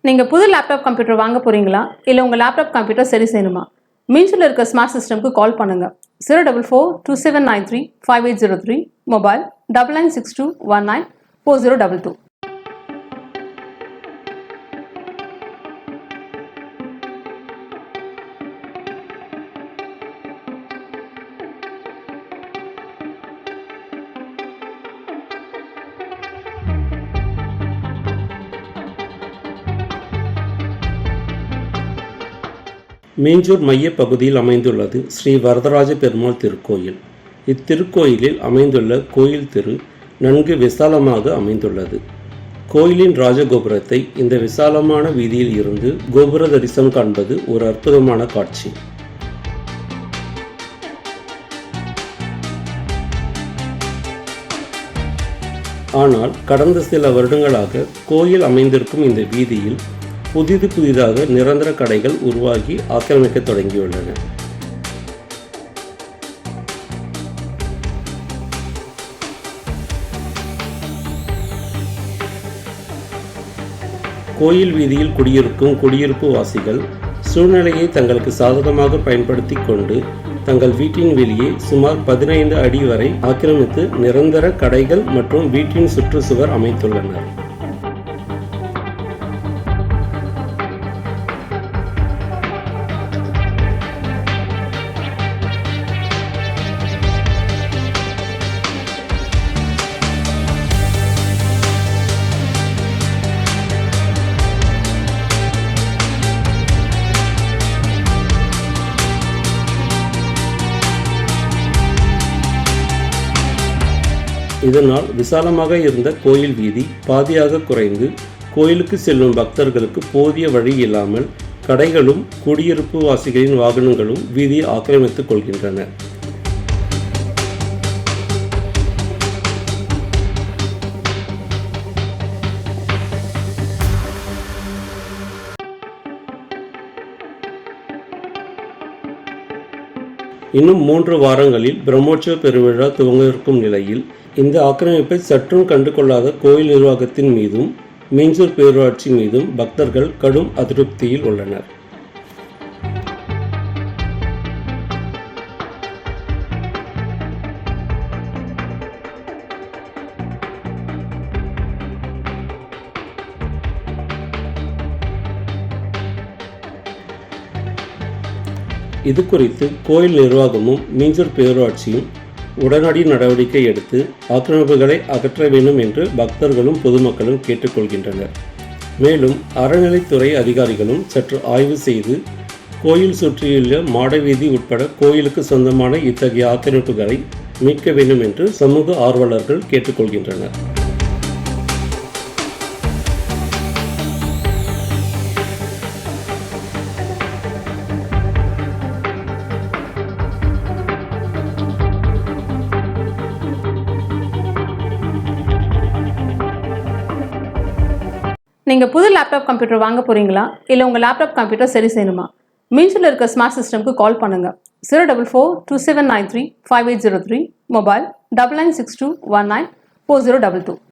நீங்கள் புது laptop computer வாங்க போகிறீங்களா இல்லை உங்கள் லேப்டாப் கம்ப்யூட்டர் சரி செய்யணுமா? மீன்ஸில் இருக்க ஸ்மார்ட் சிஸ்டம்க்கு கால் பண்ணுங்கள். 04427935803, மொபைல் 9962194022. மீஞ்சூர் மையப் பகுதியில் அமைந்துள்ளது ஸ்ரீ வரதராஜ பெருமாள் திருக்கோயில். இத்திருக்கோயிலில் அமைந்துள்ள கோயில் திரு நன்கு விசாலமாக அமைந்துள்ளது. கோயிலின் ராஜகோபுரத்தை இந்த விசாலமான வீதியில் இருந்து கோபுர தரிசனம் காண்பது ஒரு அற்புதமான காட்சி. ஆனால் கடந்த சில வருடங்களாக கோயில் அமைந்திருக்கும் இந்த வீதியில் புதிதாக நிரந்தர கடைகள் உருவாகி ஆக்கிரமிக்க தொடங்கியுள்ளன. கோயில் வீதியில் குடியிருக்கும் குடியிருப்பு வாசிகள் சூழ்நிலையை தங்களுக்கு சாதகமாக பயன்படுத்தி கொண்டு தங்கள் வீட்டின் வெளியே சுமார் 15 அடி வரை ஆக்கிரமித்து நிரந்தர கடைகள் மற்றும் வீட்டின் சுற்றுச்சுவர் அமைத்துள்ளனர். இதனால் விசாலமாக இருந்த கோயில் வீதி பாதியாக குறைந்து கோயிலுக்கு செல்லும் பக்தர்களுக்கு போதிய வழி இல்லாமல் கடைகளும் குடியிருப்பு வாசிகளின் வாகனங்களும் வீதியை ஆக்கிரமித்துக் கொள்கின்றன. இன்னும் 3 வாரங்களில் பிரம்மோற்சவ பெருவிழா துவங்கவிருக்கும் நிலையில் இந்த ஆக்கிரமிப்பை சற்றும் கண்டுகொள்ளாத கோயில் நிர்வாகத்தின் மீதும் மீஞ்சூர் பேரூராட்சி மீதும் பக்தர்கள் கடும் அதிருப்தியில் உள்ளனர். இது குறித்து கோயில் நிர்வாகமும் மீஞ்சூர் பேரூராட்சியும் உடனடி நடவடிக்கை எடுத்து ஆக்கிரமிப்புகளை அகற்ற வேண்டும் என்று பக்தர்களும் பொதுமக்களும் கேட்டுக்கொள்கின்றனர். மேலும் அறநிலைத்துறை அதிகாரிகளும் சற்று ஆய்வு செய்து கோயில் சுற்றியுள்ள மாடவீதி உட்பட கோயிலுக்கு சொந்தமான இத்தகைய ஆக்கிரமிப்புகளை மீட்க வேண்டும் என்று சமூக ஆர்வலர்கள் கேட்டுக்கொள்கின்றனர். நீங்கள் புது லேப்டாப் கம்ப்யூட்டர் வாங்க போகிறீங்களா இல்லை உங்கள் லேப்டாப் கம்ப்யூட்டர் சரி செய்யணுமா? மீன்ஸில் இருக்க ஸ்மார்ட் சிஸ்டம்க்கு கால் பண்ணுங்கள். 04427935803, மொபைல் 9962194022.